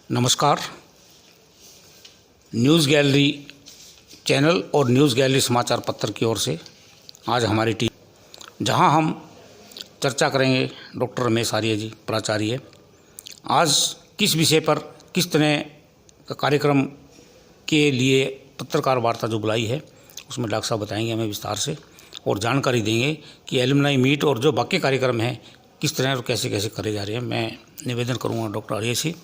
नमस्कार। News gallery channel और news gallery समाचार पत्र की ओर से आज हमारी टीम, जहां हम चर्चा करेंगे डॉक्टर रमेश आर्य जी प्राचार्य, आज किस विषय पर किस तरह का कार्यक्रम के लिए पत्रकार वार्ता जो बुलाई है उसमें डॉक्टर साहब बताएंगे हमें विस्तार से और जानकारी देंगे कि एलुमनाई मीट और जो बाकी कार्यक्रम हैं किस तरह और कैसे कैसे करे जा रहे हैं। मैं निवेदन करूंगा डॉक्टर आर्य से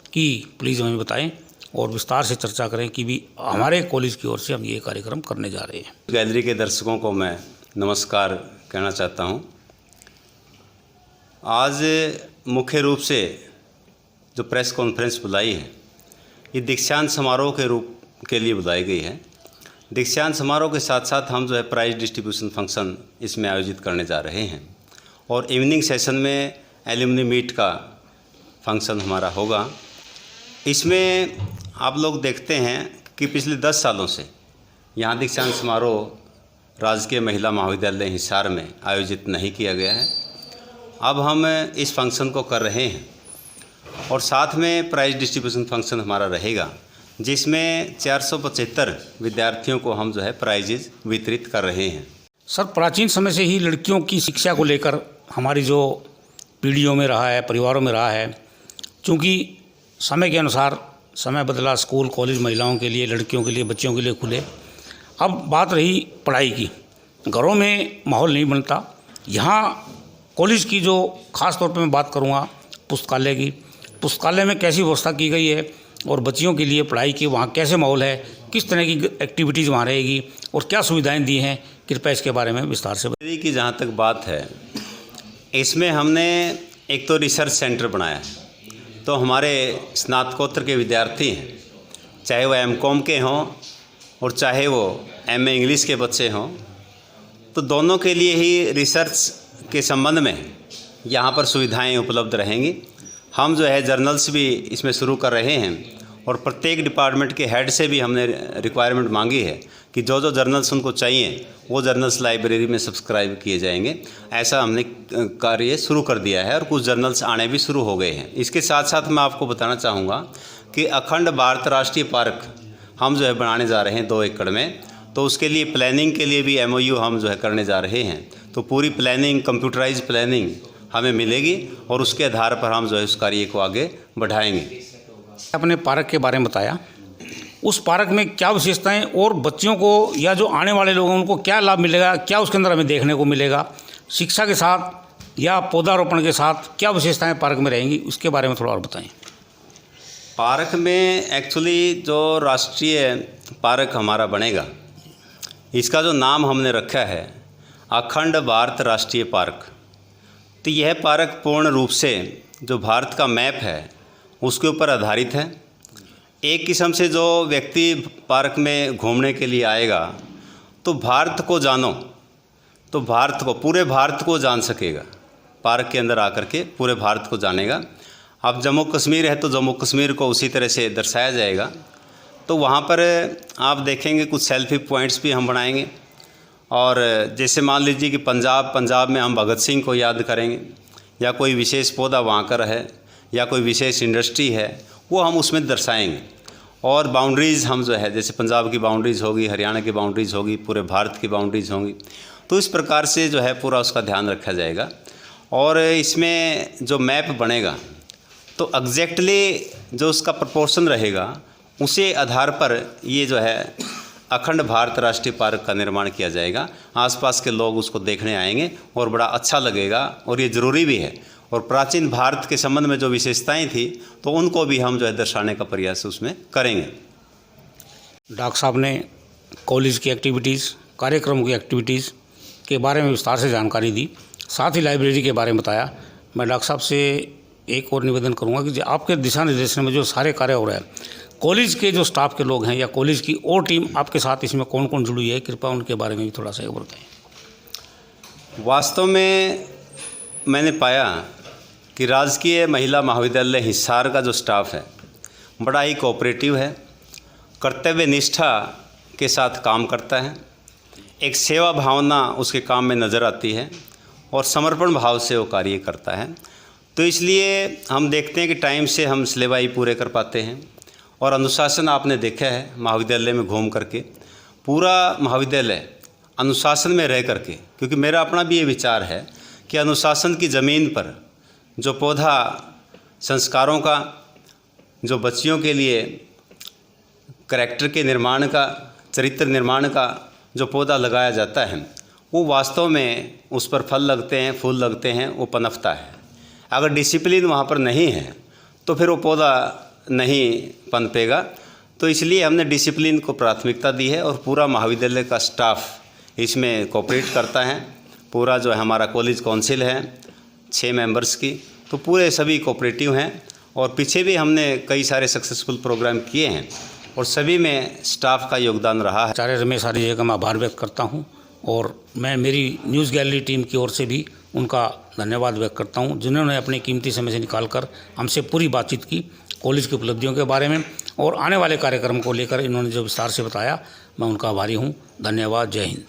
कि प्लीज़ हमें बताएं और विस्तार से चर्चा करें कि भी हमारे कॉलेज की ओर से हम ये कार्यक्रम करने जा रहे हैं। गैलरी के दर्शकों को मैं नमस्कार कहना चाहता हूं। आज मुख्य रूप से जो प्रेस कॉन्फ्रेंस बुलाई है ये दीक्षांत समारोह के लिए बुलाई गई है। दीक्षांत समारोह के साथ साथ हम जो है प्राइज डिस्ट्रीब्यूशन फंक्शन इसमें आयोजित करने जा रहे हैं और इवनिंग सेशन में एलुमनी मीट का फंक्शन हमारा होगा। इसमें आप लोग देखते हैं कि पिछले 10 सालों से यहाँ दीक्षांत समारोह राजकीय महिला महाविद्यालय हिसार में आयोजित नहीं किया गया है। अब हम इस फंक्शन को कर रहे हैं और साथ में प्राइज डिस्ट्रीब्यूशन फंक्शन हमारा रहेगा जिसमें 475 विद्यार्थियों को हम जो है प्राइजेज वितरित कर रहे हैं। सर, प्राचीन समय से ही लड़कियों की शिक्षा को लेकर हमारी जो पीढ़ियों में रहा है, परिवारों में रहा है, चूँकि समय के अनुसार समय बदला, स्कूल कॉलेज महिलाओं के लिए, लड़कियों के लिए, बच्चियों के लिए खुले। अब बात रही पढ़ाई की, घरों में माहौल नहीं बनता। यहाँ कॉलेज की जो ख़ास तौर पे मैं बात करूँगा पुस्तकालय की, पुस्तकालय में कैसी व्यवस्था की गई है और बच्चियों के लिए पढ़ाई की वहाँ कैसे माहौल है, किस तरह की एक्टिविटीज़ वहाँ रहेगी और क्या सुविधाएँ दी हैं, कृपया इसके बारे में विस्तार से बताइए। कि जहाँ तक बात है, इसमें हमने एक तो रिसर्च सेंटर बनाया है। तो हमारे स्नातकोत्तर के विद्यार्थी हैं, चाहे वो एमकॉम के हों और चाहे वो एमए इंग्लिश के बच्चे हों, तो दोनों के लिए ही रिसर्च के संबंध में यहाँ पर सुविधाएं उपलब्ध रहेंगी। हम जो है जर्नल्स भी इसमें शुरू कर रहे हैं और प्रत्येक डिपार्टमेंट के हेड से भी हमने रिक्वायरमेंट मांगी है कि जो जो जर्नल्स उनको चाहिए वो जर्नल्स लाइब्रेरी में सब्सक्राइब किए जाएंगे। ऐसा हमने कार्य शुरू कर दिया है और कुछ जर्नल्स आने भी शुरू हो गए हैं। इसके साथ साथ मैं आपको बताना चाहूँगा कि अखंड भारत राष्ट्रीय पार्क हम जो है बनाने जा रहे हैं 2 एकड़ में। तो उसके लिए प्लानिंग के लिए भी MOU हम जो है करने जा रहे हैं। तो पूरी प्लानिंग, कंप्यूटराइज प्लानिंग हमें मिलेगी और उसके आधार पर हम जो है उस कार्य को आगे बढ़ाएंगे। अपने पार्क के बारे में बताया, उस पार्क में क्या विशेषताएं और बच्चियों को या जो आने वाले लोग हैं उनको क्या लाभ मिलेगा, क्या उसके अंदर हमें देखने को मिलेगा, शिक्षा के साथ या पौधारोपण के साथ क्या विशेषताएं पार्क में रहेंगी, उसके बारे में थोड़ा और बताएं। पार्क में एक्चुअली जो राष्ट्रीय पार्क हमारा बनेगा, इसका जो नाम हमने रखा है अखंड भारत राष्ट्रीय पार्क। तो यह पार्क पूर्ण रूप से जो भारत का मैप है उसके ऊपर आधारित है। एक किस्म से जो व्यक्ति पार्क में घूमने के लिए आएगा तो भारत को जानो, तो भारत को, पूरे भारत को जान सकेगा। पार्क के अंदर आकर के पूरे भारत को जानेगा। अब जम्मू कश्मीर है तो जम्मू कश्मीर को उसी तरह से दर्शाया जाएगा। तो वहाँ पर आप देखेंगे कुछ सेल्फी पॉइंट्स भी हम बनाएंगे। और जैसे मान लीजिए कि पंजाब में हम भगत सिंह को याद करेंगे या कोई विशेष पौधा वहाँ का है या कोई विशेष इंडस्ट्री है वो हम उसमें दर्शाएंगे। और बाउंड्रीज़ हम जो है, जैसे पंजाब की बाउंड्रीज़ होगी, हरियाणा की बाउंड्रीज़ होगी, पूरे भारत की बाउंड्रीज़ होंगी। तो इस प्रकार से जो है पूरा उसका ध्यान रखा जाएगा। और इसमें जो मैप बनेगा तो एग्जैक्टली जो उसका प्रोपोर्शन रहेगा उसी आधार पर ये जो है अखंड भारत राष्ट्रीय पार्क का निर्माण किया जाएगा। आसपास के लोग उसको देखने आएंगे और बड़ा अच्छा लगेगा और ये ज़रूरी भी है। और प्राचीन भारत के संबंध में जो विशेषताएं थी तो उनको भी हम जो है दर्शाने का प्रयास उसमें करेंगे। डॉक्टर साहब ने कॉलेज की एक्टिविटीज़, कार्यक्रम की एक्टिविटीज़ के बारे में विस्तार से जानकारी दी, साथ ही लाइब्रेरी के बारे में बताया। मैं डॉक्टर साहब से एक और निवेदन करूंगा कि आपके दिशा निर्देशन में जो सारे कार्य हो रहे हैं, कॉलेज के जो स्टाफ के लोग हैं या कॉलेज की और टीम आपके साथ इसमें कौन कौन जुड़ी है, कृपया उनके बारे में भी थोड़ा सा बताएं। वास्तव में मैंने पाया कि राजकीय महिला महाविद्यालय हिसार का जो स्टाफ है बड़ा ही कोऑपरेटिव है, कर्तव्य निष्ठा के साथ काम करता है, एक सेवा भावना उसके काम में नज़र आती है और समर्पण भाव से वो कार्य करता है। तो इसलिए हम देखते हैं कि टाइम से हम सिलेबस पूरे कर पाते हैं। और अनुशासन आपने देखा है महाविद्यालय में घूम करके, पूरा महाविद्यालय अनुशासन में रह करके, क्योंकि मेरा अपना भी ये विचार है कि अनुशासन की ज़मीन पर जो पौधा संस्कारों का, जो बच्चियों के लिए करैक्टर के निर्माण का, चरित्र निर्माण का जो पौधा लगाया जाता है, वो वास्तव में उस पर फल लगते हैं, फूल लगते हैं, वो पनपता है। अगर डिसिप्लिन वहाँ पर नहीं है तो फिर वो पौधा नहीं पनपेगा। तो इसलिए हमने डिसिप्लिन को प्राथमिकता दी है और पूरा महाविद्यालय का स्टाफ इसमें कोऑपरेट करता है। पूरा जो है हमारा कॉलेज काउंसिल है 6 मेंबर्स की, तो पूरे सभी कोऑपरेटिव हैं। और पीछे भी हमने कई सारे सक्सेसफुल प्रोग्राम किए हैं और सभी में स्टाफ का योगदान रहा है। आचार्य रमेश आर्य जी का मैं आभार व्यक्त करता हूं और मैं मेरी न्यूज़ गैलरी टीम की ओर से भी उनका धन्यवाद व्यक्त करता हूं, जिन्होंने अपने कीमती समय से निकालकर हमसे पूरी बातचीत की कॉलेज की उपलब्धियों के बारे में और आने वाले कार्यक्रम को लेकर इन्होंने जो विस्तार से बताया। मैं उनका आभारी हूं। धन्यवाद। जय हिंद।